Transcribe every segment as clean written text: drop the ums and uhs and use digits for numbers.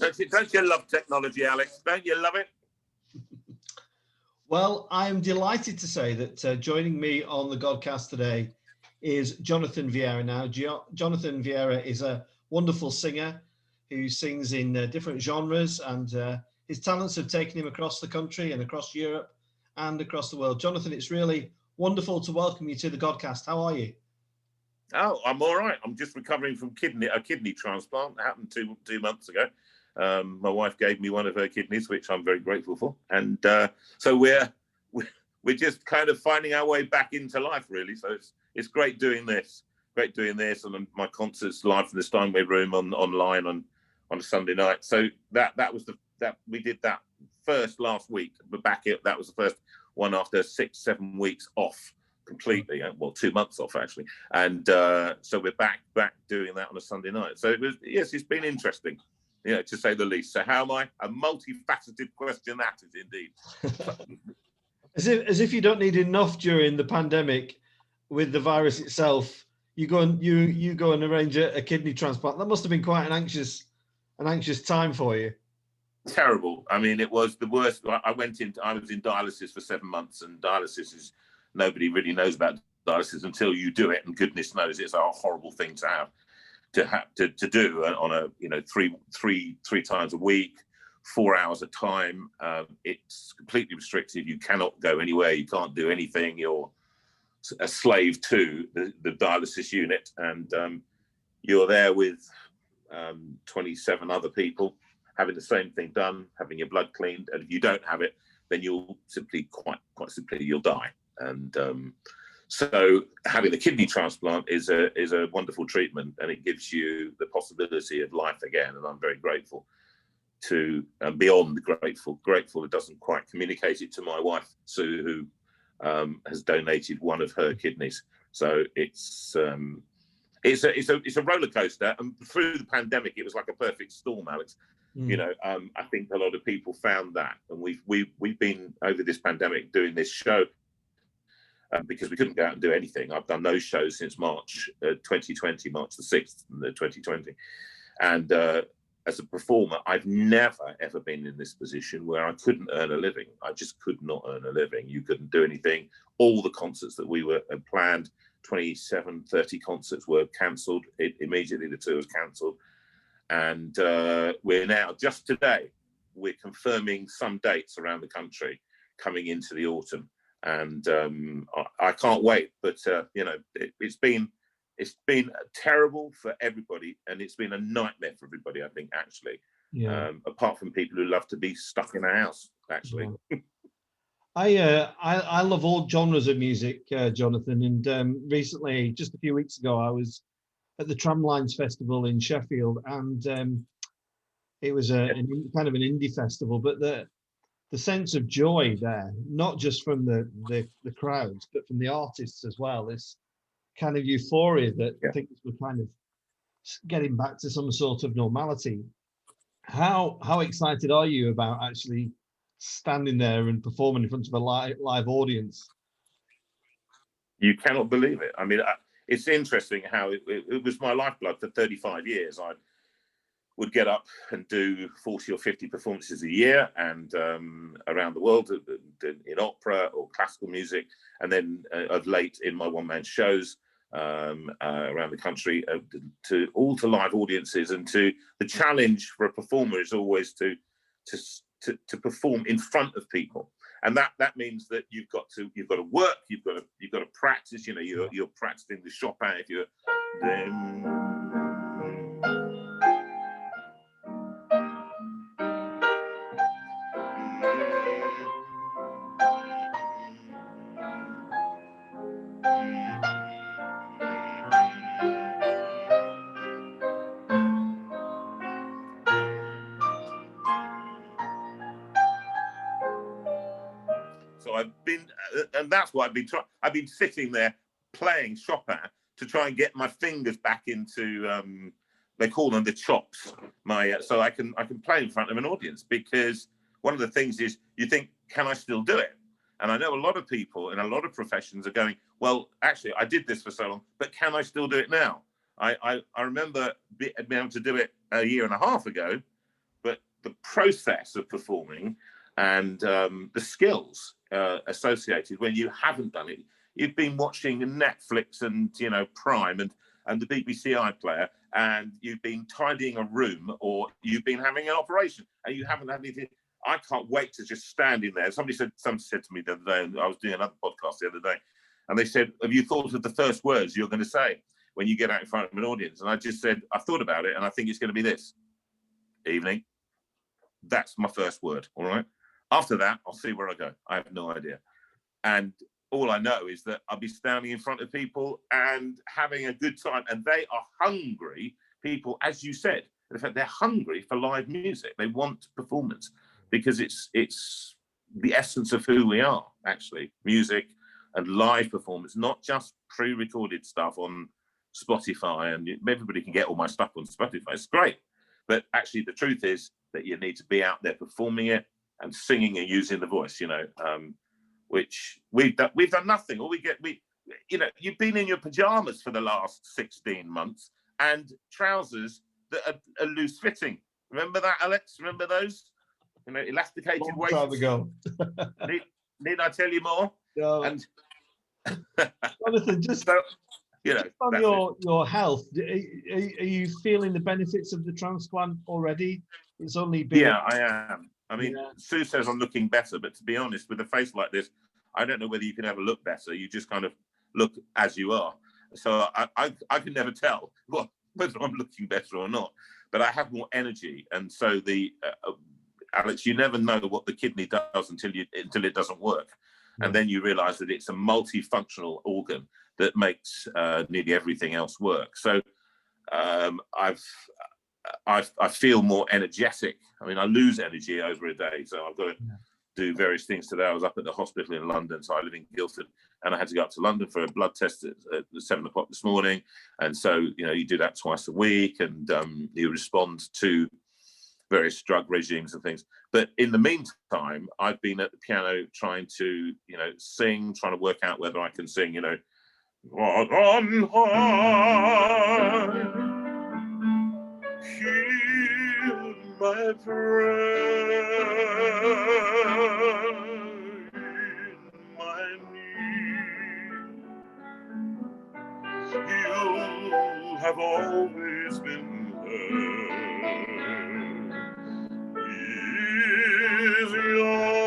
Don't you love technology, Alex? Don't you love it? Well, I'm delighted to say that joining me on the Godcast today is Jonathan Veira. Now, Jonathan Veira is a wonderful singer who sings in different genres, and his talents have taken him across the country and across Europe and across the world. Jonathan, it's really wonderful to welcome you to the Godcast. How are you? Oh, I'm all right. I'm just recovering from a kidney transplant. It happened two months ago. My wife gave me one of her kidneys, which I'm very grateful for. And so we're just kind of finding our way back into life, really. So it's great doing this. And my concerts live from the Steinway Room online on a Sunday night. So that was we did that first last week, but that was the first one after 6-7 weeks off completely. Well, 2 months off actually. And so we're back doing that on a Sunday night. So it's been interesting, to say the least. So how am I? A multifaceted question that is indeed. As if you don't need enough during the pandemic with the virus itself, you go and arrange a kidney transplant. That must have been quite an anxious time for you. Terrible. I mean, it was the worst. I was in dialysis for 7 months, and dialysis is, nobody really knows about dialysis until you do it, and goodness knows it's a horrible thing to have to do on a three times a week, 4 hours a time. It's completely restrictive. You cannot go anywhere. You can't do anything. You're a slave to the dialysis unit, and you're there with 27 other people having the same thing done, having your blood cleaned, and if you don't have it, then you'll simply quite simply you'll die. And so having the kidney transplant is a wonderful treatment, and it gives you the possibility of life again. And I'm very grateful to, beyond grateful. It doesn't quite communicate it to my wife Sue, who has donated one of her kidneys. So it's a roller coaster, and through the pandemic, it was like a perfect storm, Alex. I think a lot of people found that, and we've been over this pandemic doing this show because we couldn't go out and do anything. I've done no shows since March 2020, March the 6th, 2020, and as a performer, I've never ever been in this position where I couldn't earn a living. I just could not earn a living. You couldn't do anything. All the concerts that we had planned, 27, 30 concerts, were cancelled. Immediately the tour was cancelled. And we're now, just today, we're confirming some dates around the country coming into the autumn. And I can't wait. But, it's been terrible for everybody. And it's been a nightmare for everybody, I think, actually. Yeah. Apart from people who love to be stuck in a house, actually. Yeah. I love all genres of music, Jonathan. And recently, just a few weeks ago, I was at the Tramlines Festival in Sheffield, and it was kind of an indie festival, but the sense of joy there, not just from the crowds, but from the artists as well, this kind of euphoria that things were kind of getting back to some sort of normality. How excited are you about actually standing there and performing in front of a live audience? You cannot believe it. I mean, it's interesting how it was my lifeblood for 35 years. I would get up and do 40 or 50 performances a year, and around the world in opera or classical music, and then of late in my one-man shows around the country to live audiences. And the challenge for a performer is always to perform in front of people. And that means that you've got to work, you've got to practice. You're practicing the Chopin if you're. So I've been, and that's what I've been trying. I've been sitting there playing Chopin to try and get my fingers back into. They call them the chops. So I can play in front of an audience, because one of the things is you think, can I still do it? And I know a lot of people in a lot of professions are going, well, actually, I did this for so long, but can I still do it now? I remember being able to do it a year and a half ago, but the process of performing and the skills associated when you haven't done it. You've been watching Netflix and, you know, Prime and the BBC iPlayer, and you've been tidying a room, or you've been having an operation and you haven't had anything. I can't wait to just stand in there. Someone said to me the other day, I was doing another podcast the other day, and they said, have you thought of the first words you're going to say when you get out in front of an audience? And I just said, I've thought about it, and I think it's going to be this: evening. That's my first word. All right. After that, I'll see where I go. I have no idea. And all I know is that I'll be standing in front of people and having a good time. And they are hungry people, as you said. In fact, they're hungry for live music. They want performance because it's the essence of who we are, actually. Music and live performance, not just pre-recorded stuff on Spotify. And everybody can get all my stuff on Spotify. It's great. But actually, the truth is that you need to be out there performing it and singing and using the voice, you know, which we've done nothing. You know, you've been in your pajamas for the last 16 months and trousers that are loose fitting. Remember that, Alex? Remember those? You know, elasticated waist. Long time ago. Need I tell you more? No. And Jonathan, just, so, you know, just on your health, are you feeling the benefits of the transplant already? It's only been... Yeah, I am. I mean, yeah. Sue says I'm looking better, but to be honest, with a face like this, I don't know whether you can ever look better. You just kind of look as you are. So I can never tell whether I'm looking better or not. But I have more energy, and so Alex, you never know what the kidney does until it doesn't work, and then you realise that it's a multifunctional organ that makes nearly everything else work. So I feel more energetic. I mean, I lose energy over a day, so I've got to do various things today. I was up at the hospital in London, so I live in Guildford, and I had to go up to London for a blood test at 7 o'clock this morning. And so, you know, you do that twice a week, and you respond to various drug regimes and things. But in the meantime, I've been at the piano trying to, you know, sing, trying to work out whether I can sing, you know, on high. Heal my prayer in my need. You have always been there. Is your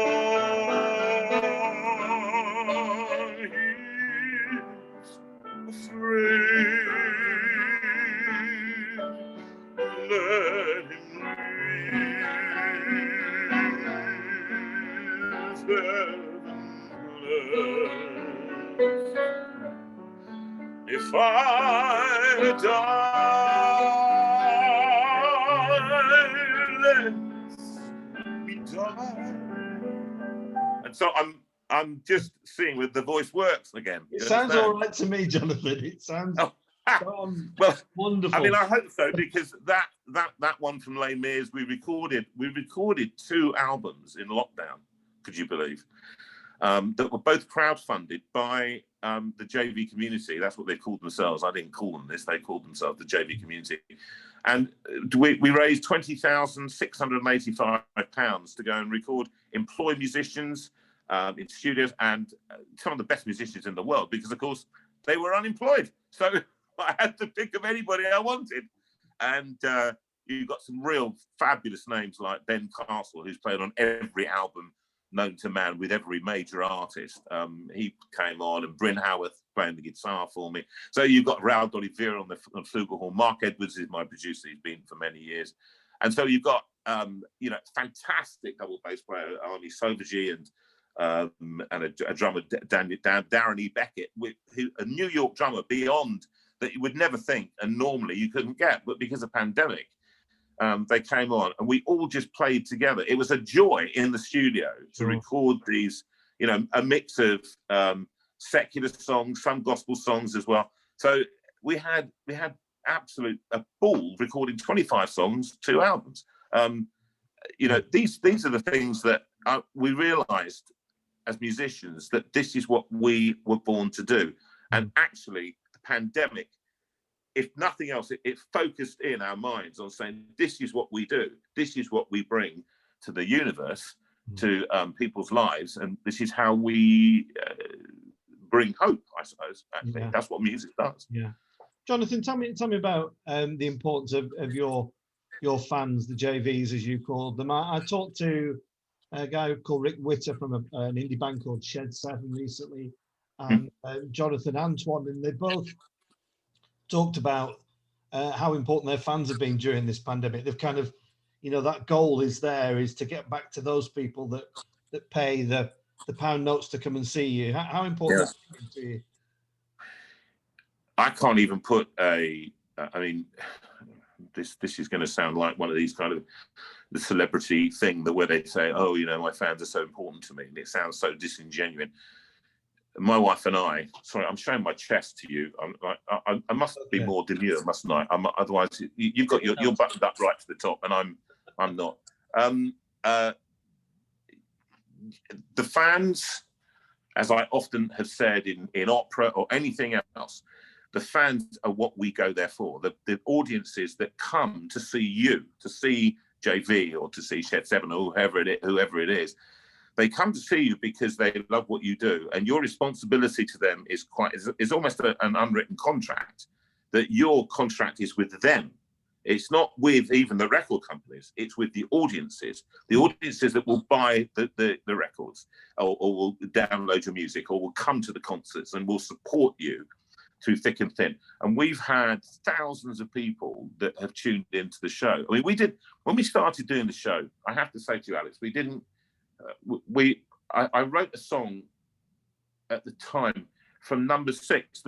he's afraid? Let him if I die, let me die. And so I'm just seeing whether the voice works again. It sounds all right to me, Jonathan. It sounds well, wonderful. I mean, I hope so, because that one from Les Mis, we recorded 2 albums in lockdown. Could you believe? That were both crowdfunded by the JV community. That's what they called themselves. I didn't call them this. They called themselves the JV community. And we raised £20,685 to go and employ musicians in studios, and some of the best musicians in the world, because, of course, they were unemployed. So I had to pick of anybody I wanted. And you got some real fabulous names like Ben Castle, who's played on every album known to man with every major artist. He came on, and Bryn Howarth playing the guitar for me. So you've got Raul D'Oliveira on the flugelhorn. Mark Edwards is my producer. He's been for many years. And so you've got, you know, fantastic double bass player, Arnie Sauvagy, and a drummer, Darren E. Beckett, a New York drummer beyond that you would never think, and normally you couldn't get, but because of pandemic, they came on, and we all just played together. It was a joy in the studio to record these, you know, a mix of secular songs, some gospel songs as well. So we had absolute a ball recording 25 songs, 2 albums. You know, these are the things that we realized as musicians, that this is what we were born to do. And actually, the pandemic if nothing else, it focused in our minds on saying, this is what we do. This is what we bring to the universe, to people's lives. And this is how we bring hope, I suppose. Actually, that's what music does. Yeah. Jonathan, tell me about the importance of your fans, the JVs, as you called them. I talked to a guy called Rick Witter from an indie band called Shed 7 recently, and Jonathan Antoine, and they both talked about how important their fans have been during this pandemic. They've kind of, that goal is to get back to those people that pay the pound notes to come and see you. How important is that to you? I can't even put I mean, this is going to sound like one of these kind of the celebrity thing where they say, oh, my fans are so important to me, and it sounds so disingenuous. My wife and I, sorry, I'm showing my chest to you. I must be more demure, mustn't I? Otherwise, you've got you're buttoned up right to the top, and I'm not. The fans, as I often have said in opera or anything else, the fans are what we go there for. The audiences that come to see you, to see JV or to see Shed 7 or whoever it is, they come to see you because they love what you do, and your responsibility to them is almost an unwritten contract. That your contract is with them. It's not with even the record companies. It's with the audiences that will buy the records or will download your music or will come to the concerts and will support you through thick and thin. And we've had thousands of people that have tuned into the show. I mean, when we started doing the show, I have to say to you, Alex, we didn't. I wrote a song at the time from number 6.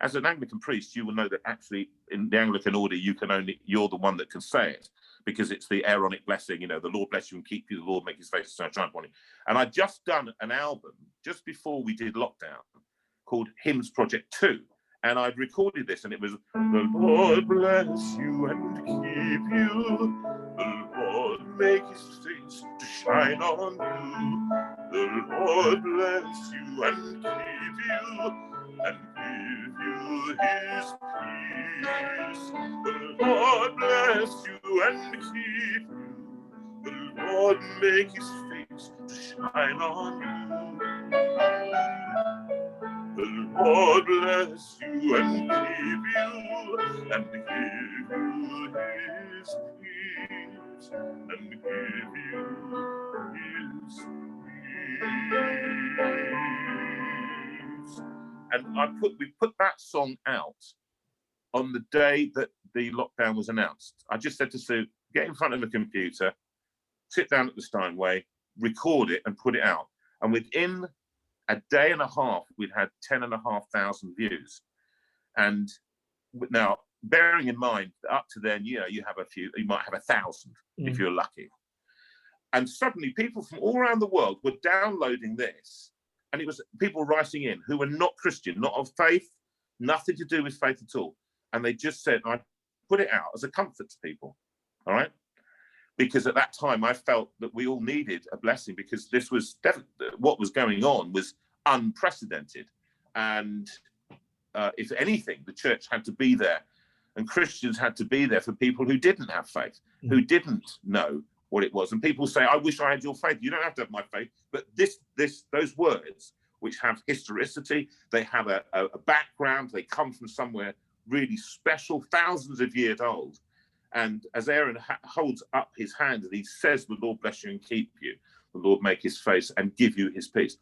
As an Anglican priest, you will know that actually in the Anglican order, you're the one that can say it, because it's the Aaronic blessing. The Lord bless you and keep you. The Lord make His face to shine upon you. And I'd just done an album just before we did lockdown called Hymns Project 2. And I'd recorded this, and it was, the Lord bless you and keep you. The Lord make His face to shine on you. The Lord bless you and keep you and give you His peace. The Lord bless you and keep you. The Lord make His face to shine on you. The Lord bless you and keep you and give you His peace and give you His peace. And we put that song out on the day that the lockdown was announced. I just said to Sue, get in front of a computer, sit down at the Steinway, record it and put it out. And within a day and a half, we'd had 10,500 views. And now, bearing in mind that up to then, you have a few, you might have 1,000 if you're lucky. And suddenly people from all around the world were downloading this. And it was people writing in who were not Christian, not of faith, nothing to do with faith at all. And they just said, I put it out as a comfort to people, all right? Because at that time, I felt that we all needed a blessing, because this was what was going on was unprecedented. And if anything, the church had to be there, and Christians had to be there for people who didn't have faith, who didn't know what it was. And people say, I wish I had your faith. You don't have to have my faith. But those words, which have historicity, they have a background, they come from somewhere really special, thousands of years old. And as Aaron holds up his hand and he says, the Lord bless you and keep you, the Lord make His face and give you His peace.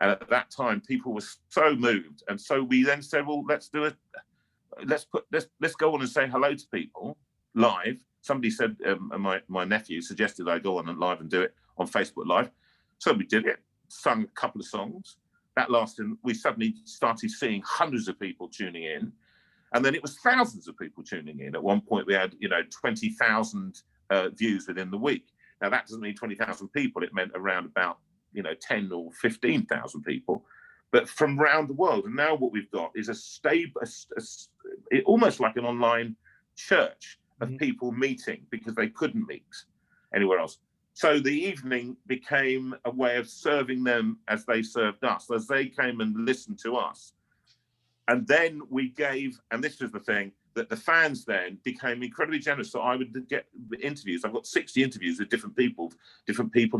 And at that time, people were so moved. And so we then said, well, let's do it. Let's go on and say hello to people live. Somebody said, my nephew suggested I go on and live and do it on Facebook Live. So we did it, sung a couple of songs. That lasted, we suddenly started seeing hundreds of people tuning in. And then it was thousands of people tuning in. At one point, we had 20,000 views within the week. Now that doesn't mean 20,000 people. It meant around about 10 or 15,000 people, but from around the world. And now what we've got is almost like an online church of people meeting because they couldn't meet anywhere else. So the evening became a way of serving them as they served us, as they came and listened to us. And then we gave, and this was the thing, that the fans then became incredibly generous. So I would get interviews. I've got 60 interviews with different people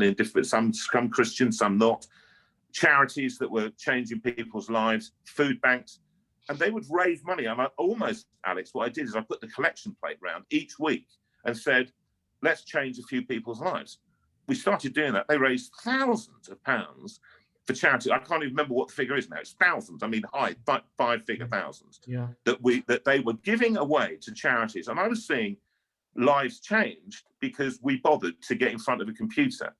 in different, some Christian, some not, charities that were changing people's lives, food banks, and they would raise money. And Alex, what I did is I put the collection plate round each week and said, let's change a few people's lives. We started doing that. They raised thousands of pounds for charity. I can't even remember what the figure is now. It's thousands. I mean, high five-figure thousands. Yeah. That they were giving away to charities, and I was seeing lives changed because we bothered to get in front of a computer,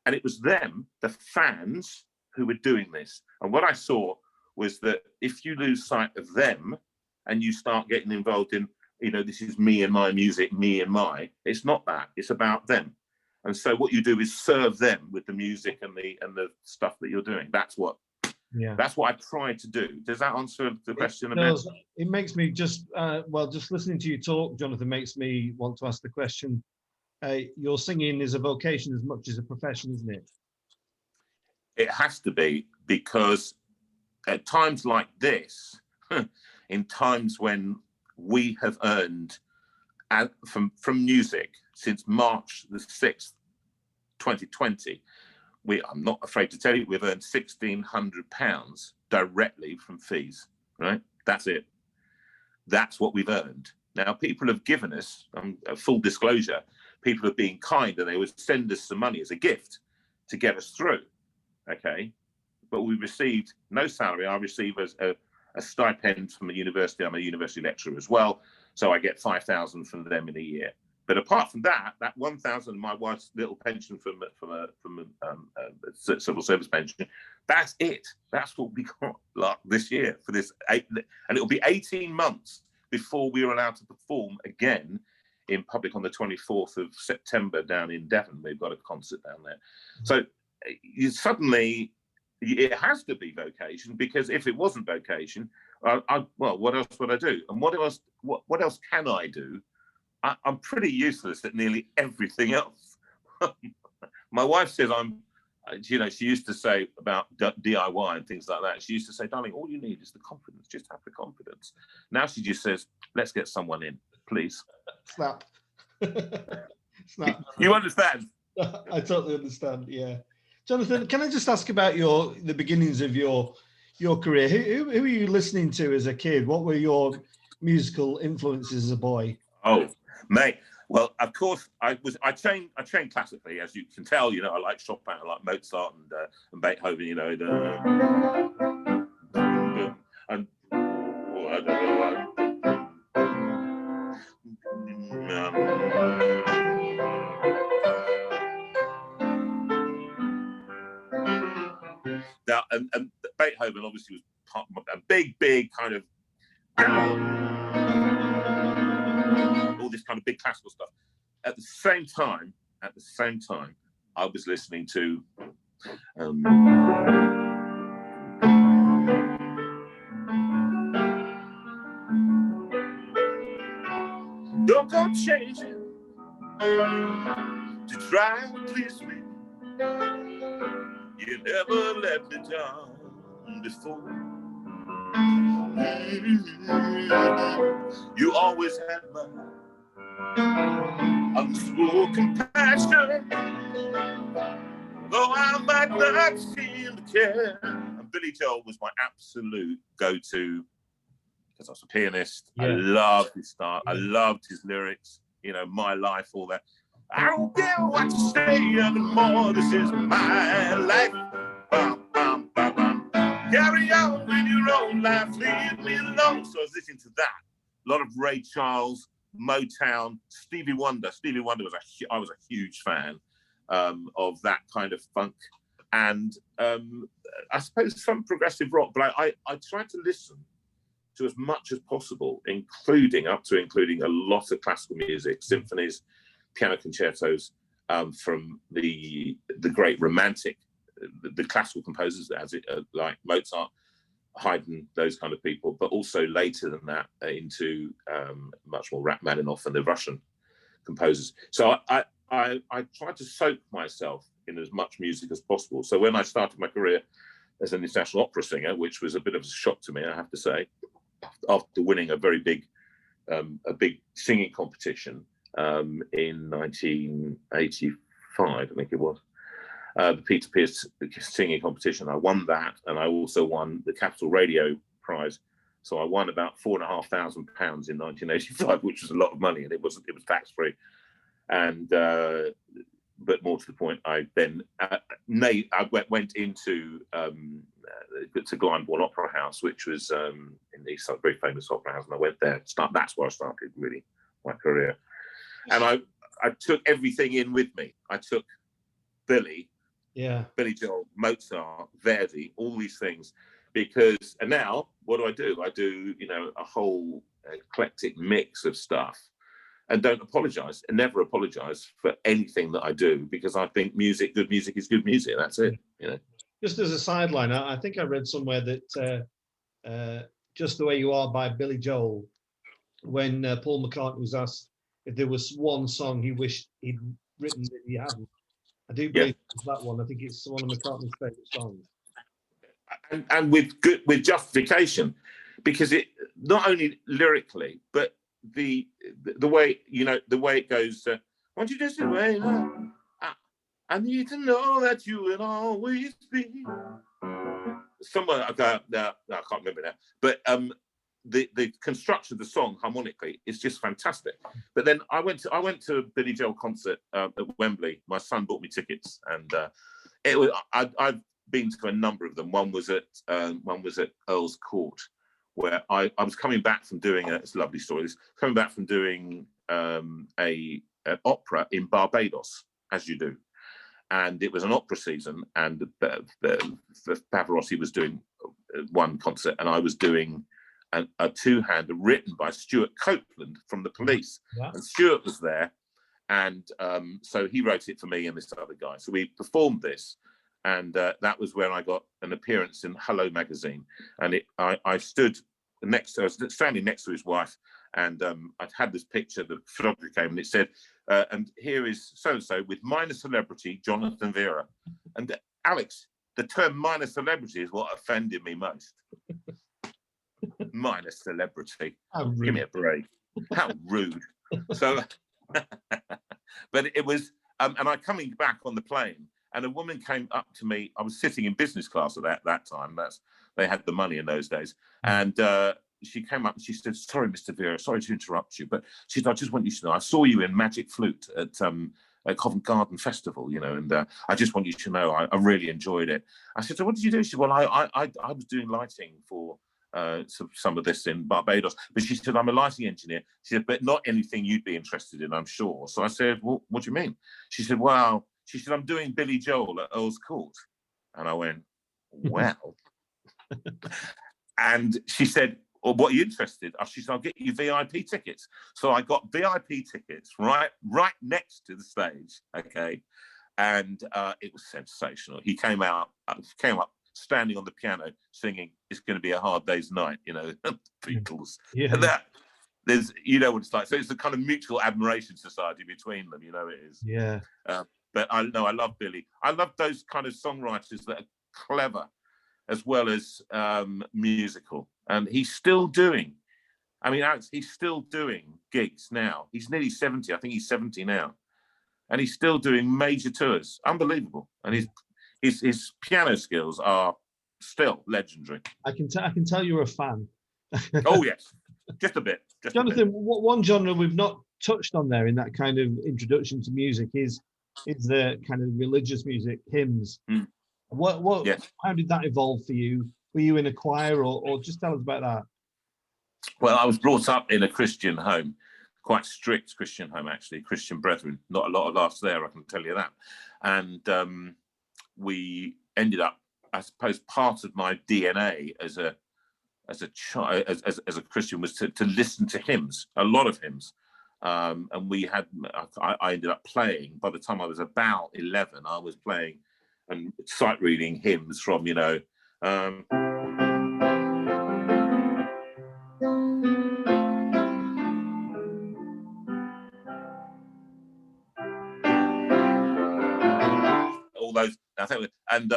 and it was them, the fans, who were doing this. And what I saw was that if you lose sight of them, and you start getting involved in, this is me and my music, me and my. It's not that. It's about them. And so what you do is serve them with the music and the stuff that you're doing. That's what I try to do. Does that answer the question a bit? It makes me just listening to you talk, Jonathan, makes me want to ask the question. Your singing is a vocation as much as a profession, isn't it? It has to be, because at times like this, in times when we have earned from music since March the 6th, 2020, I'm not afraid to tell you, we've earned £1,600 directly from fees, right? That's it. That's what we've earned. Now, people have given us, full disclosure, people have been kind, and they would send us some money as a gift to get us through, okay? But we received no salary. I receive a stipend from the university. I'm a university lecturer as well, so I get 5,000 from them in a year. But apart from that 1,000, my wife's little pension from a civil service pension, that's it. That's what we got like this year for this, and it'll be 18 months before we are allowed to perform again in public on the 24th of September down in Devon. We've got a concert down there. So it has to be vocation, because if it wasn't vocation, what else would I do? And what else can I do? I'm pretty useless at nearly everything else. My wife says she used to say about DIY and things like that. She used to say, darling, all you need is the confidence. Just have the confidence. Now she just says, let's get someone in, please. Snap. Snap. You understand? I totally understand, yeah. Jonathan, can I just ask about the beginnings of your career? Who were you listening to as a kid? What were your musical influences as a boy? Oh, mate. Well, of course, I trained classically, as you can tell. I like Chopin, I like Mozart and Beethoven. And Beethoven obviously was a big kind of all this kind of big classical stuff. At the same time, I was listening to don't go changing to try and please me. You never let me down before. You always had my unspoken passion, though I might not seem to care. And Billy Joel was my absolute go-to, because I was a pianist. Yeah. I loved his style. I loved his lyrics. My life, all that. I don't care what you say anymore. This is my life. Bum, bum, bum, bum. Carry on with your own life. Leave me alone. So I was listening to that. A lot of Ray Charles, Motown, Stevie Wonder. Stevie Wonder I was a huge fan of that kind of funk, and I suppose some progressive rock. But I tried to listen to as much as possible, including a lot of classical music, symphonies, piano concertos from the great romantic, the classical composers like Mozart, Haydn, those kind of people, but also later than that into much more Rachmaninoff and the Russian composers. So I tried to soak myself in as much music as possible. So when I started my career as an international opera singer, which was a bit of a shock to me, I have to say, after winning a very big a big singing competition in 1985, I think it was. The Peter Pierce singing competition. I won that, and I also won the Capital Radio Prize. So I won about £4,500 in 1985, which was a lot of money, and it was tax free. And but more to the point, I then went into to Glyndebourne Opera House, which was in the East Side, very famous opera house, and I went there. That's where I started really my career, and I took everything in with me. I took Billy Joel, Mozart, Verdi, all these things, because and now what do? I do a whole eclectic mix of stuff. And don't apologize, and never apologize for anything that I do, because I think good music is good music. That's it. Just as a sideline, I think I read somewhere that "Just the Way You Are" by Billy Joel, when Paul McCartney was asked if there was one song he wished he'd written that he hadn't, I do believe it's that one. I think it's one of McCartney's favourite songs. And with justification, because it not only lyrically, but the way the way it goes. Won't you just wait? I need to know that you will always be. Somewhere I go. No, I can't remember now. But the construction of the song harmonically is just fantastic. But then I went to a Billy Joel concert at Wembley. My son bought me tickets, and it was I've been to a number of them. One was at Earl's Court, where I was coming back from doing it's a lovely story. Coming back from doing an opera in Barbados, as you do, and it was an opera season, and Pavarotti was doing one concert, and I was doing a two-hander written by Stuart Copeland from the Police, and Stuart was there, and so he wrote it for me and this other guy. So we performed this. And that was when I got an appearance in Hello magazine, and I stood next. I was standing next to his wife, and I'd had this picture. The photographer came, and it said, "And here is so and so with minor celebrity Jonathan Veira." And Alex, the term minor celebrity is what offended me most. Minor celebrity. Give me a break. How rude. So, but it was, and I coming back on the plane. And a woman came up to me. I was sitting in business class at that time. They had the money in those days. And she came up and she said, "Sorry, Mr. Veira, sorry to interrupt you, but she said, I just want you to know, I saw you in Magic Flute at Covent Garden Festival, and I just want you to know I really enjoyed it." I said, "So what did you do?" She said, "Well, I was doing lighting for some of this in Barbados." But she said, "I'm a lighting engineer." She said, "But not anything you'd be interested in, I'm sure." So I said, "Well, what do you mean?" She said, "Well," she said, "I'm doing Billy Joel at Earl's Court." And I went, "Well." And she said, "Well, what are you interested?" She said, "I'll get you VIP tickets." So I got VIP tickets right next to the stage, okay? And it was sensational. He came up standing on the piano singing "It's Going to Be a Hard Day's Night," Beatles. Yeah. And that, there's, what it's like. So it's a kind of mutual admiration society between them, it is. Yeah. But I love Billy. I love those kind of songwriters that are clever as well as musical. And he's still doing, Alex, he's still doing gigs now. He's nearly 70. I think he's 70 now. And he's still doing major tours. Unbelievable. And his piano skills are still legendary. I can tell you're a fan. Oh, yes. Just a bit. Jonathan, one genre we've not touched on there in that kind of introduction to music is the kind of religious music, hymns. Mm. Yes. How did that evolve for you? Were you in a choir, or just tell us about that? Well, I was brought up in a Christian home, quite strict Christian home, actually, Christian brethren. Not a lot of laughs there, I can tell you that. And we ended up, I suppose, part of my DNA as a child, as a Christian, was to listen to hymns, a lot of hymns. And I ended up playing, by the time I was about 11, I was playing and sight reading hymns from, all those, I think, and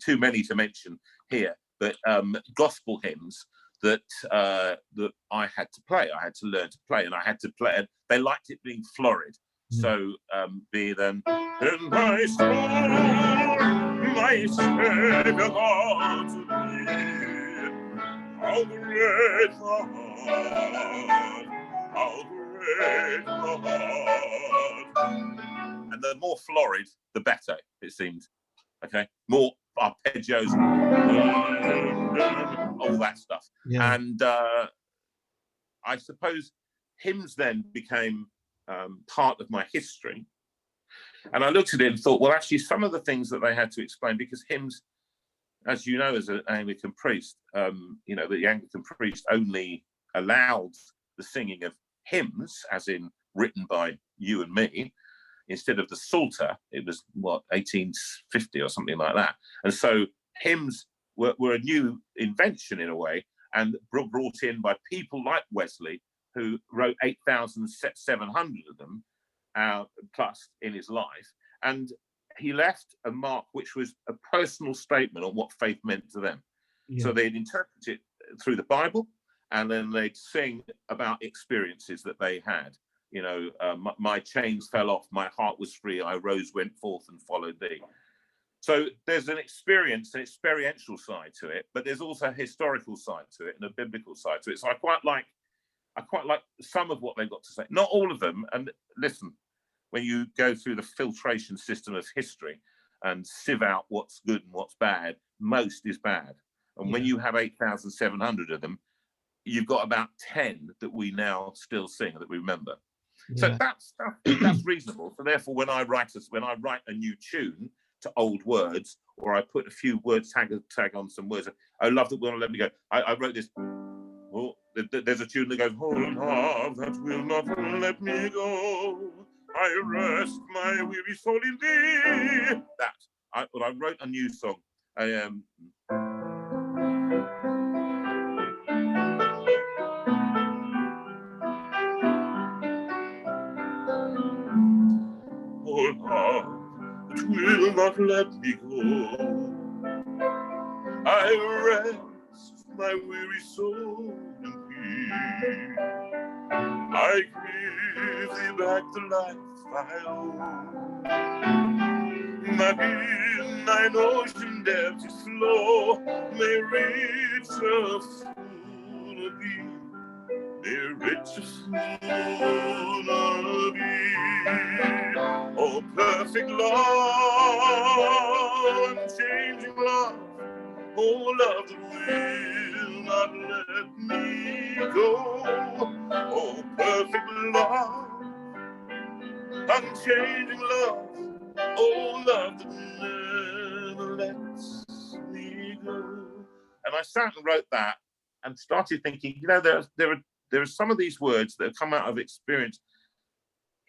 too many to mention here, but gospel hymns that that I had to play. I had to learn to play, and I had to play. And they liked it being florid. So be then in my soul, my Savior God to me. How great the heart, how great the heart. And the more florid, the better, it seemed. Okay, more arpeggios, all that stuff. Yeah. And I suppose hymns then became part of my history. And I looked at it and thought, well, actually, some of the things that they had to explain, because hymns, as you know, as an Anglican priest, you know, the Anglican priest only allowed the singing of hymns, as in written by you and me, instead of the Psalter. It was, what, 1850 or something like that. And so hymns were a new invention in a way, and brought in by people like Wesley, who wrote 8,700 of them plus in his life. And he left a mark which was a personal statement on what faith meant to them. Yeah. So they'd interpret it through the Bible, and then they'd sing about experiences that they had. You know, my chains fell off, my heart was free, I rose, went forth and followed thee. So there's an experience, an experiential side to it, but there's also a historical side to it and a biblical side to it. So I quite like some of what they've got to say. Not all of them. And listen, when you go through the filtration system of history and sieve out what's good and what's bad, most is bad. And when you have 8,700 of them, you've got about 10 that we now still sing, that we remember. So that's reasonable. So therefore, when I write a new tune to old words, or I put a few words, tag on some words, I love that will not let me go. I wrote this. Oh, there's a tune that goes, oh love that will not let me go, I rest my weary soul in thee. I wrote a new song. Oh love that will not let me go, I rest my weary soul in thee. I give thee back the life I owe, that in thine ocean depths flow may reach a full be, may reach a full be. Oh, perfect love, unchanging love, oh, love that will not let me go. Oh, perfect love, unchanging love, oh, love that never lets me go. And I sat and wrote that and started thinking, you know, there are some of these words that have come out of experience.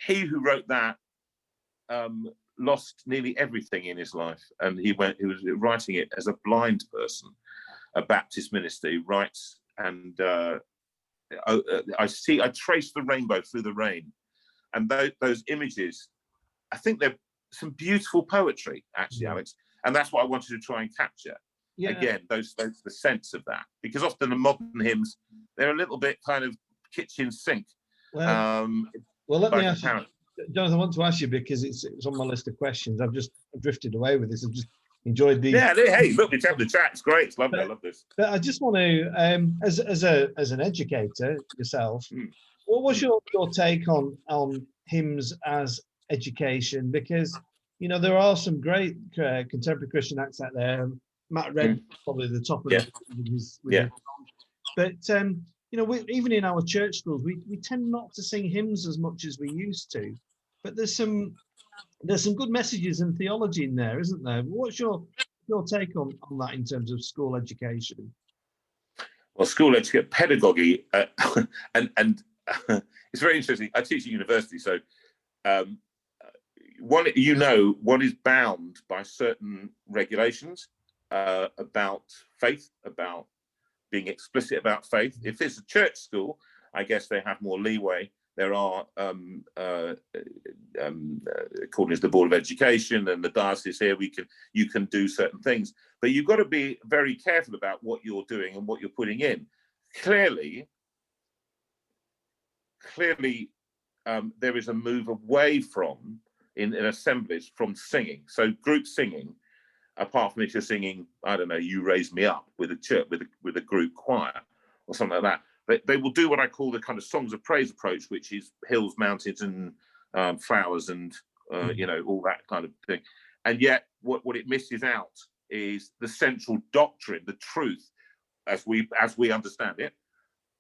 He who wrote that lost nearly everything in his life, and he was writing it as a blind person, a Baptist minister. He writes, and I trace the rainbow through the rain, and those images, I think they're some beautiful poetry, actually, Alex, and that's what I wanted to try and capture. Again, the sense of that, because often the modern hymns, they're a little bit kind of kitchen sink. Well, let me ask you, Jonathan, I want to ask you, because it's on my list of questions. I've just drifted away with this. I've just enjoyed these. Yeah, hey, look, it's the chat. It's great. It's lovely. I love this. But I just want to, as an educator yourself, what was your take on hymns as education? Because, you know, there are some great contemporary Christian acts out there. Matt Red, probably the top of it. But you know, even in our church schools, we tend not to sing hymns as much as we used to. But there's some good messages and theology in there, isn't there? What's your take on that in terms of school education? Well, school education, pedagogy, and it's very interesting. I teach at university, so one is bound by certain regulations about faith, about being explicit about faith. If it's a church school, I guess they have more leeway. There are, according to the Board of Education and the diocese here, you can do certain things, but you've got to be very careful about what you're doing and what you're putting in. clearly, there is a move away from, in assemblies, from singing. So group singing, apart from if you're singing, I don't know, "You Raise Me Up" with a church, with a group choir or something like that. They will do what I call the kind of songs of praise approach, which is hills, mountains, and flowers, and all that kind of thing. And yet, what it misses out is the central doctrine, the truth, as we understand it,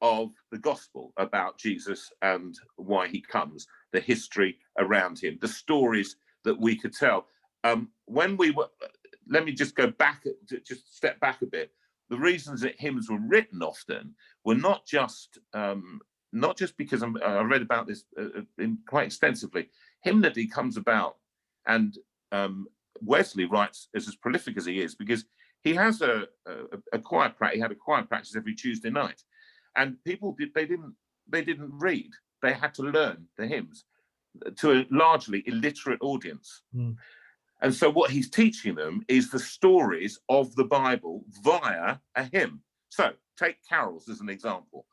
of the gospel about Jesus and why he comes, the history around him, the stories that we could tell. When we were, let me just go back, just step back a bit. The reasons that hymns were written often were not just because I read about this quite extensively. Hymnody comes about, and Wesley writes as prolific as he is, because he has a choir practice. He had a choir practice every Tuesday night. And people they didn't read. They had to learn the hymns to a largely illiterate audience. And so what he's teaching them is the stories of the Bible via a hymn. So take carols as an example.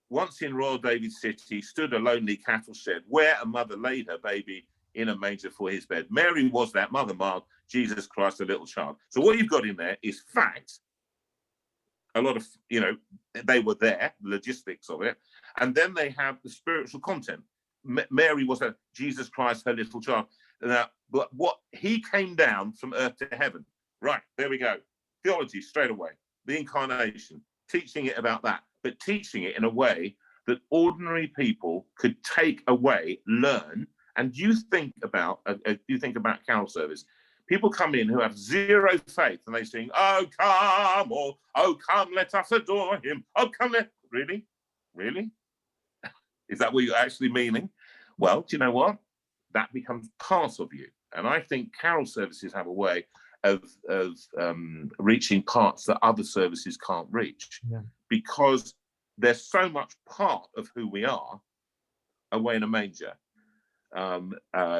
"Once in royal David's city stood a lonely cattle shed, where a mother laid her baby in a manger for his bed. Mary was that mother mild, Jesus Christ a little child." So what you've got in there is fact. A lot of, they were there, the logistics of it. And then they have the spiritual content. Mary was a Jesus Christ, her little child. But what he came down from earth to heaven. Right, there we go. Theology straight away. The incarnation, teaching it about that, but teaching it in a way that ordinary people could take away, learn. And you think about carol service. People come in who have zero faith, and they sing, "Oh come," or "Oh come, let us adore him." Oh come, really? Is that what you're actually meaning? Well, do you know what? That becomes part of you. And I think carol services have a way of reaching parts that other services can't reach, because they're so much part of who we are. Away in a Manger,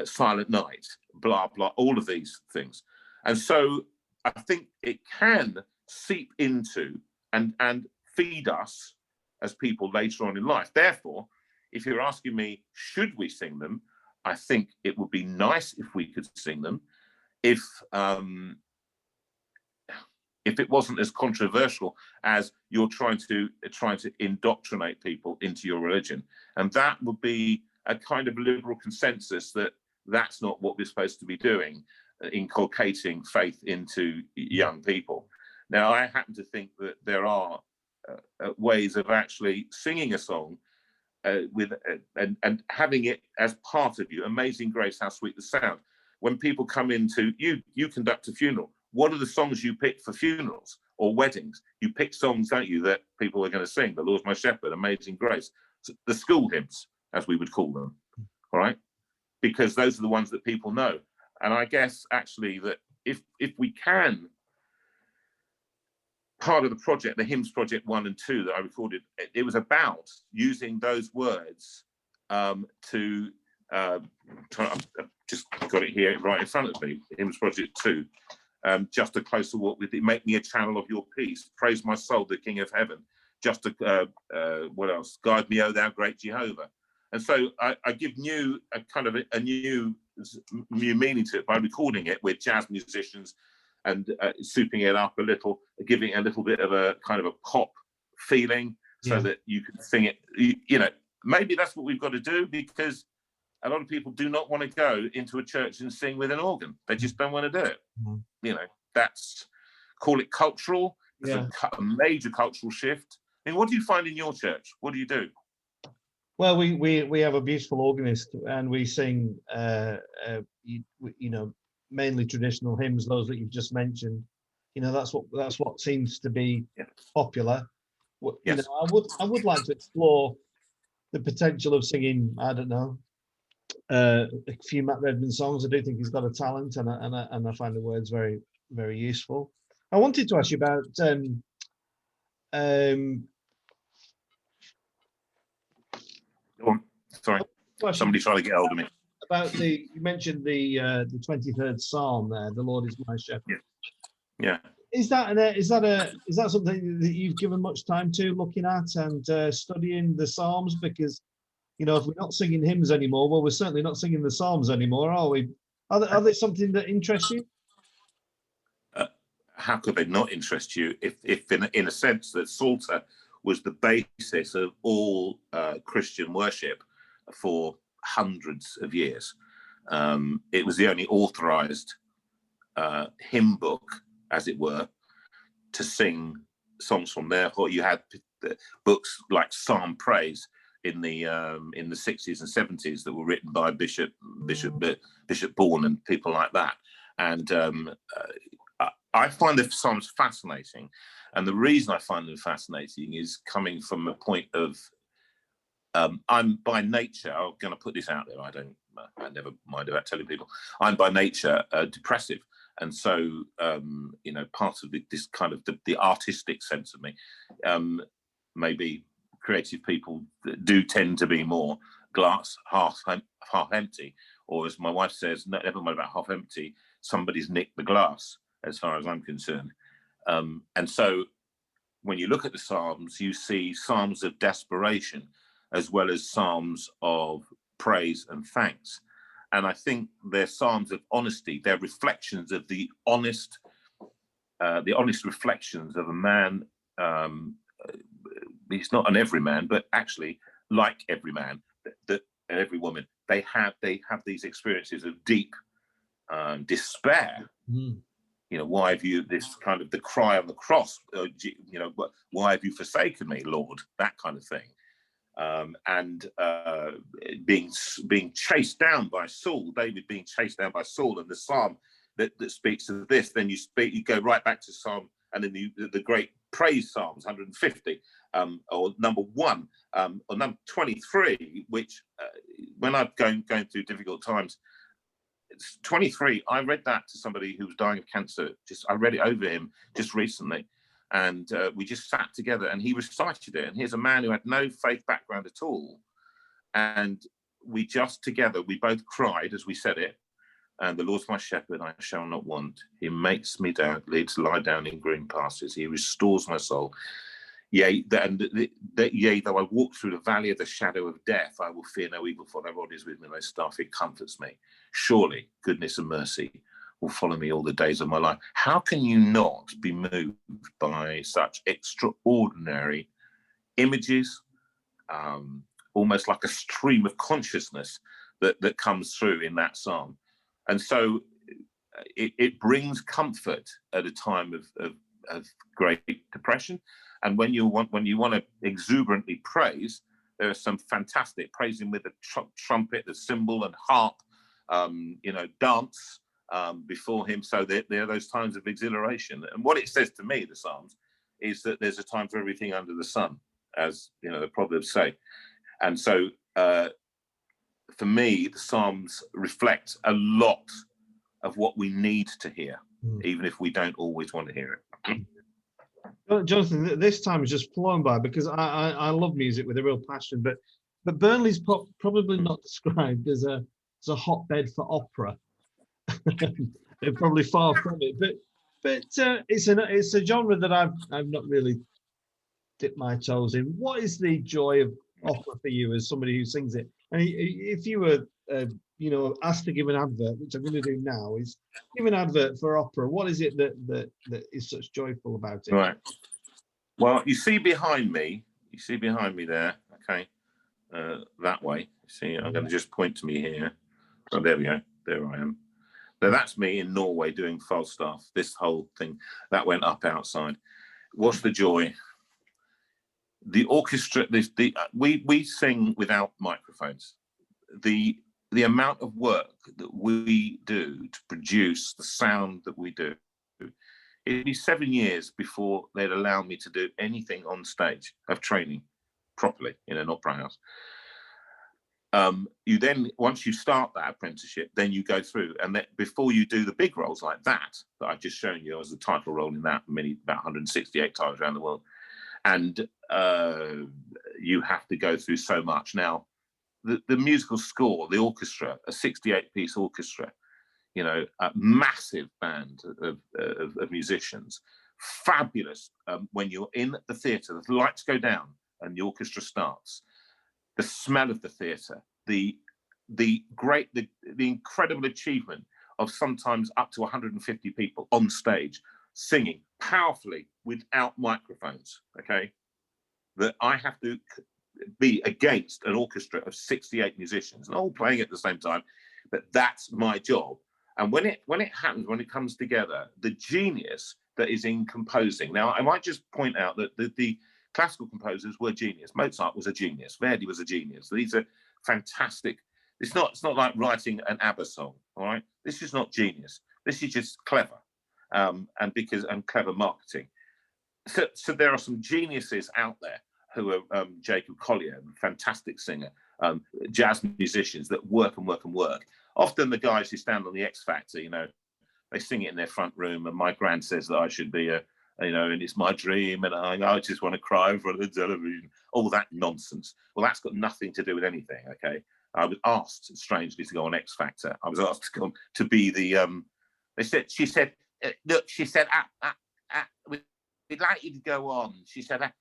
Silent Night, blah blah, all of these things. And so I think it can seep into and feed us as people later on in life. Therefore, if you're asking me, should we sing them, I think it would be nice if we could sing them, if it wasn't as controversial as you're trying to indoctrinate people into your religion. And that would be a kind of liberal consensus that that's not what we're supposed to be doing, inculcating faith into young people. Now, I happen to think that there are ways of actually singing a song and having it as part of you. Amazing Grace, how sweet the sound. When people come into you conduct a funeral. What are the songs you pick for funerals or weddings? You pick songs, don't you, that people are going to sing? "The Lord's my shepherd," "Amazing Grace," the school hymns, as we would call them, all right? Because those are the ones that people know. And I guess actually that if we can, part of the project, the Hymns Project 1 and 2 that I recorded, it was about using those words to I've just got it here right in front of me, Hymns Project 2. Just a closer walk with it. Make me a channel of your peace. Praise my soul, the King of heaven. Just what else? Guide me, O thou great Jehovah. And so I give a new meaning to it by recording it with jazz musicians and souping it up a little, giving it a little bit of a kind of a pop feeling, so that you can sing it. Maybe that's what we've got to do, because a lot of people do not want to go into a church and sing with an organ. They just don't want to do it. That's, call it cultural. It's a major cultural shift. I mean, what do you find in your church? What do you do? Well, we have a beautiful organist, and we sing, mainly traditional hymns, those that you've just mentioned. That's what seems to be popular. Yes. I would like to explore the potential of singing, I don't know, a few Matt Redman songs. I do think he's got a talent, and I find the words very, very useful. I wanted to ask you about Go on. Sorry, somebody's trying to get hold of me. About you mentioned the 23rd Psalm there. The Lord is my shepherd. Yeah. Is that something that you've given much time to looking at and studying the Psalms? Because if we're not singing hymns anymore, well, we're certainly not singing the Psalms anymore, are we? Are they something that interests you? How could they not interest you if in a sense that Psalter was the basis of all Christian worship for hundreds of years. It was the only authorized hymn book, as it were, to sing songs from there. Or you had books like Psalm Praise in the 60s and 70s that were written by Bishop Bourne and people like that. And I find the Psalms fascinating. And the reason I find them fascinating is coming from a point of, I'm by nature, I'm going to put this out there, I never mind about telling people, I'm by nature depressive. And so, part of this kind of the artistic sense of me, maybe creative people do tend to be more glass half empty, or as my wife says, never mind about half empty, somebody's nicked the glass, as far as I'm concerned. And so when you look at the Psalms, you see Psalms of desperation as well as Psalms of praise and thanks. And I think they're Psalms of honesty. They're reflections of the honest reflections of a man. He's not an everyman, but actually, like every man, and every woman, they have these experiences of deep despair. Mm. Why have you, this kind of the cry on the cross, why have you forsaken me, Lord? That kind of thing. And being chased down by Saul, David being chased down by Saul, and the psalm that speaks of this, then you go right back to Psalm, and then the great praise Psalms 150, or number 1, or number 23, which when I'm going through difficult times, it's 23. I read that to somebody who was dying of cancer. I read it over him just recently. And we just sat together and he recited it. And here's a man who had no faith background at all. And we just together, we both cried as we said it. And the Lord's my shepherd, I shall not want. He makes me lie down in green pastures. He restores my soul. Yea, though I walk through the valley of the shadow of death, I will fear no evil, for thy rod is with me, thy staff, it comforts me. Surely goodness and mercy will follow me all the days of my life. How can you not be moved by such extraordinary images, almost like a stream of consciousness that comes through in that psalm? And so it brings comfort at a time of great depression. And when you want to exuberantly praise, there are some fantastic praising with the trumpet, the cymbal and harp, dance before him. So there are those times of exhilaration. And what it says to me, the Psalms, is that there's a time for everything under the sun, as the Proverbs say. And so for me, the Psalms reflect a lot of what we need to hear, even if we don't always want to hear it. Jonathan, this time has just flown by because I love music with a real passion, but Burnley's probably not described as a hotbed for opera. They're probably far from it, but it's a genre that I've not really dipped my toes in. What is the joy of opera for you as somebody who sings it? And if you were asked to give an advert, which I'm going to do now, is give an advert for opera. What is it that is such joyful about it? Right. Well, you see behind me there, okay, that way. See, I'm going to just point to me here. Oh, there we go. There I am. Now that's me in Norway doing Falstaff. This whole thing that went up outside. What's the joy? The orchestra. We sing without microphones. The amount of work that we do to produce the sound that we do. It'd be 7 years before they'd allow me to do anything on stage of training properly in an opera house. You then, once you start that apprenticeship, then you go through, and that before you do the big roles like that I've just shown you as the title role in that, about 168 times around the world, and you have to go through so much. Now, the musical score, the orchestra, a 68-piece orchestra, you know, a massive band of musicians. Fabulous when you're in the theatre, the lights go down and the orchestra starts. The smell of the theatre, the incredible achievement of sometimes up to 150 people on stage singing powerfully without microphones, okay? That I have to be against an orchestra of 68 musicians and all playing at the same time, but that's my job. And when it happens, when it comes together, the genius that is in composing. Now, I might just point out that the classical composers were genius. Mozart was a genius. Verdi was a genius. These are fantastic. It's not like writing an ABBA song, all right? This is not genius. This is just clever, and clever marketing. So there are some geniuses out there who are Jacob Collier, fantastic singer, jazz musicians that work and work and work. Often the guys who stand on the X Factor, you know, they sing it in their front room, and my grand says that I should be you know, and it's my dream, and I just want to cry in front of the television. All that nonsense. Well, that's got nothing to do with anything, okay? I was asked, strangely, to go on X Factor. I was asked to come to be the. She said, look, she said, we'd like you to go on. She said,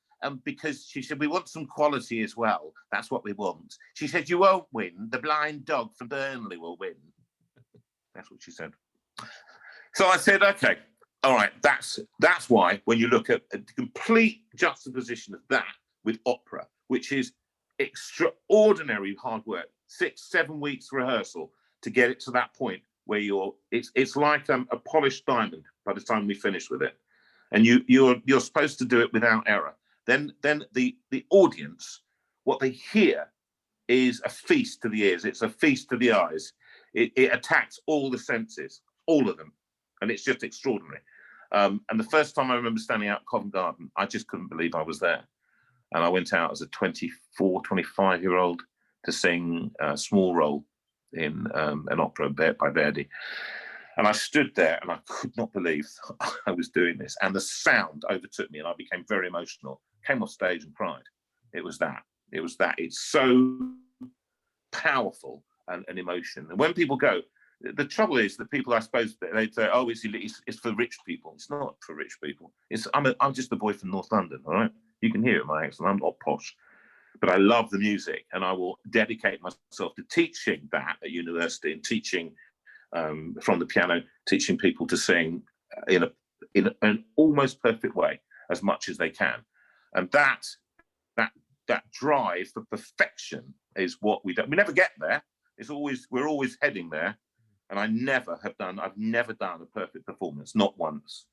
because she said we want some quality as well. That's what we want. She said, you won't win. The blind dog from Burnley will win. That's what she said. So I said, okay, all right. That's why when you look at a complete juxtaposition of that with opera, which is extraordinary hard work, 6-7 weeks rehearsal to get it to that point where it's like a polished diamond by the time we finish with it, and you're supposed to do it without error. Then the audience, what they hear is a feast to the ears. It's a feast to the eyes. It attacks all the senses, all of them, and it's just extraordinary. And the first time I remember standing out at Covent Garden, I just couldn't believe I was there. And I went out as a 24, 25-year-old to sing a small role in an opera by Verdi. And I stood there and I could not believe I was doing this. And the sound overtook me and I became very emotional. Came off stage and cried. It was that. It's so powerful an emotion. And when people go, the trouble is that people, I suppose, they say, oh, it's for rich people. It's not for rich people. I'm just a boy from North London, all right? You can hear it in my accent. I'm not posh. But I love the music, and I will dedicate myself to teaching that at university and teaching from the piano, teaching people to sing in an almost perfect way as much as they can. And that drive for perfection is what we never get there. We're always heading there. And I've never done a perfect performance, not once.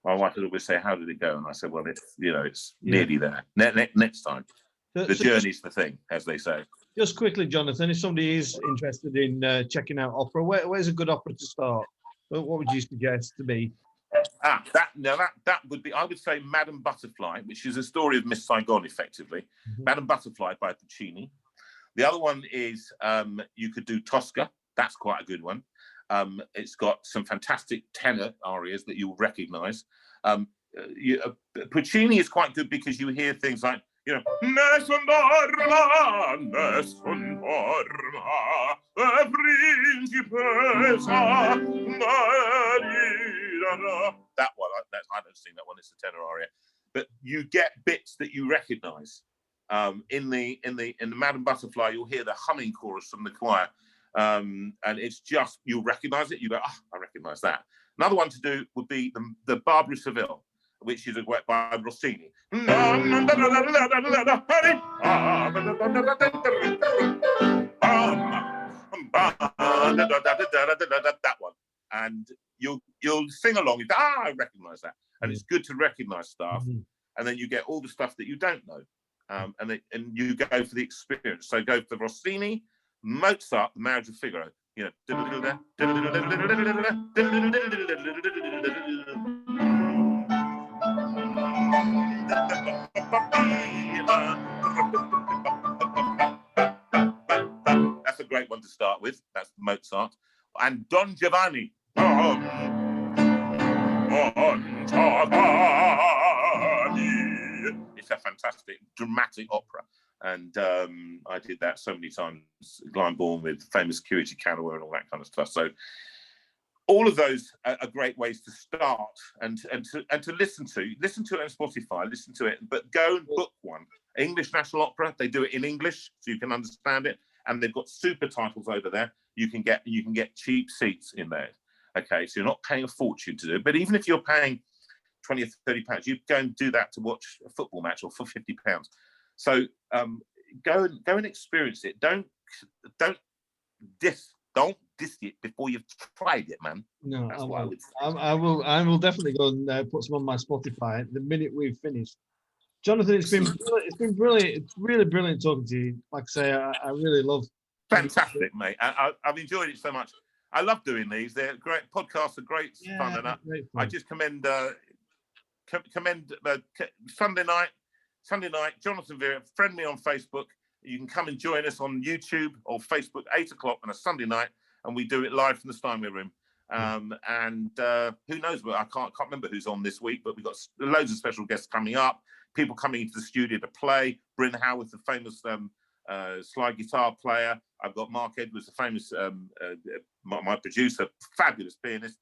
My wife would always say, how did it go? And I said, well, it's nearly there. Next time. The journey's the thing, as they say. Just quickly, Jonathan, if somebody is interested in checking out opera, where's a good opera to start? What would you suggest to me? That would be, I would say, Madame Butterfly, which is a story of Miss Saigon, effectively. Mm-hmm. Madame Butterfly by Puccini. The other one is you could do Tosca. That's quite a good one. It's got some fantastic tenor arias that you'll recognise. Puccini is quite good because you hear things like, you know, nessun dorma, principessa, that one, I don't sing that one, it's a tenor aria. But you get bits that you recognise. In the Madame Butterfly, you'll hear the humming chorus from the choir. And it's just, you'll recognise it. You go, I recognise that. Another one to do would be the Barbara Seville, which is a work by Rossini. That one. And you'll sing along. I recognise that. And it's good to recognise stuff. Mm-hmm. And then you get all the stuff that you don't know. And you go for the experience. So go for Rossini, Mozart, The Marriage of Figaro. You know. That's a great one to start with. That's Mozart. And Don Giovanni. It's a fantastic, dramatic opera. And I did that so many times, Glyndebourne with famous Curity Canaway and all that kind of stuff. So all of those are great ways to start and to listen to it on Spotify, listen to it, but go and book one. English National Opera, they do it in English so you can understand it, and they've got super titles over there. You can get cheap seats in there. Okay, so you're not paying a fortune to do it, but even if you're paying 20 or 30 pounds, you go and do that to watch a football match, or for 50 pounds. So go and experience it. Don't diss it before you've tried it, man. No, that's what I would say. I will definitely go and put some on my Spotify the minute we've finished. Jonathan, it's been brilliant. It's really brilliant talking to you. Like I say, I really love. Fantastic, mate. I've enjoyed it so much. I love doing these. They're great podcasts. Are great fun, and I just commend Sunday night. Jonathan Veira, friend me on Facebook. You can come and join us on YouTube or Facebook, 8 o'clock on a Sunday night, and we do it live from the Steinway Room. And who knows? I can't remember who's on this week, but we've got loads of special guests coming up. People coming into the studio to play. Bryn Howarth, the famous slide guitar player. I've got Mark Edwards, the famous my producer, fabulous pianist.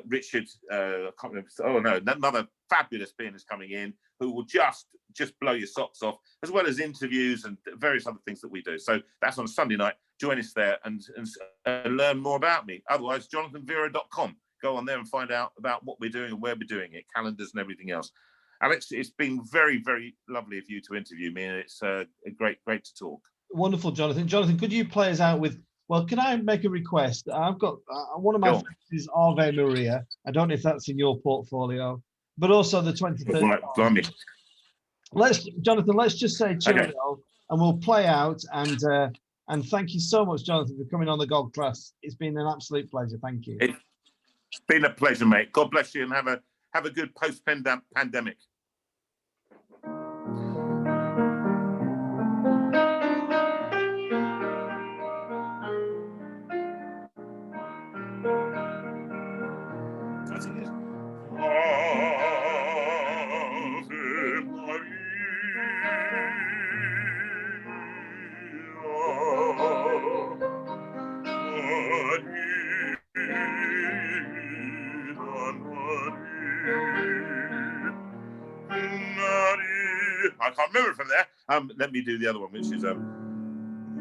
Richard, I can't remember. Another fabulous pianist coming in who will just blow your socks off, as well as interviews and various other things that we do. So that's on Sunday night. Join us there and learn more about me. Otherwise, jonathanveira.com. Go on there and find out about what we're doing and where we're doing it, calendars and everything else. Alex, it's been very, very lovely of you to interview me, and it's great to talk. Wonderful, Jonathan. Jonathan, could you play us out with? Well, can I make a request? I've got one of my friends is Ave Maria. I don't know if that's in your portfolio, but also the 23rd. Right, Jonathan, let's just say cheerio, and we'll play out. And thank you so much, Jonathan, for coming on the God Class. It's been an absolute pleasure. Thank you. It's been a pleasure, mate. God bless you, and have a good post-pandemic. I can't remember from there. Let me do the other one, which is the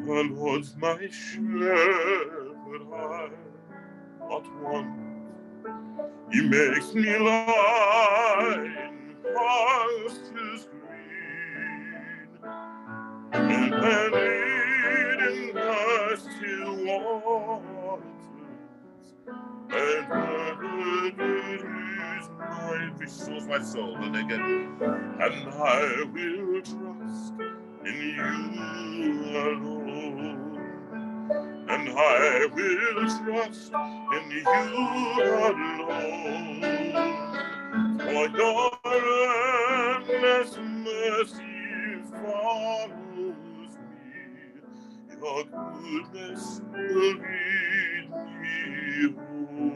Lord's my shepherd, I not want. He makes me lie in pastures green, and then lead in still waters, and restores my soul. And again, and I will trust in you alone, and I will trust in you alone, for your endless mercy follows me, your goodness will lead me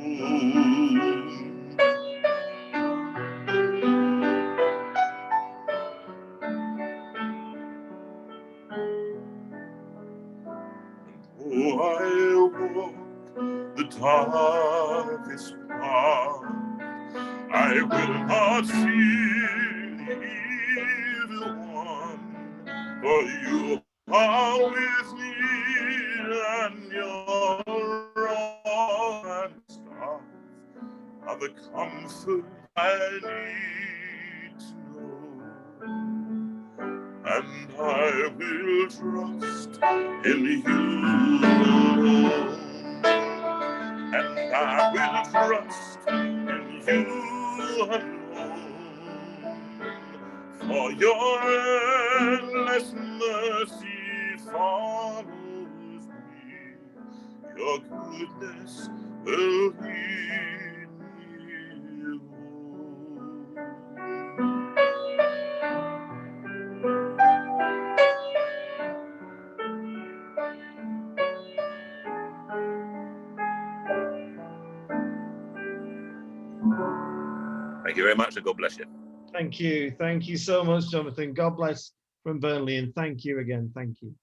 home. Oh, I walk the darkest path, I will not fear the evil one, for you are with me, and your rod and staff are the comfort I need to know. And I will trust in you alone, and I will trust in you alone, for your endless mercy follows me, your goodness will lead me home. Thank you very much, and God bless you. Thank you. Thank you so much, Jonathan. God bless from Burnley, and thank you again. Thank you.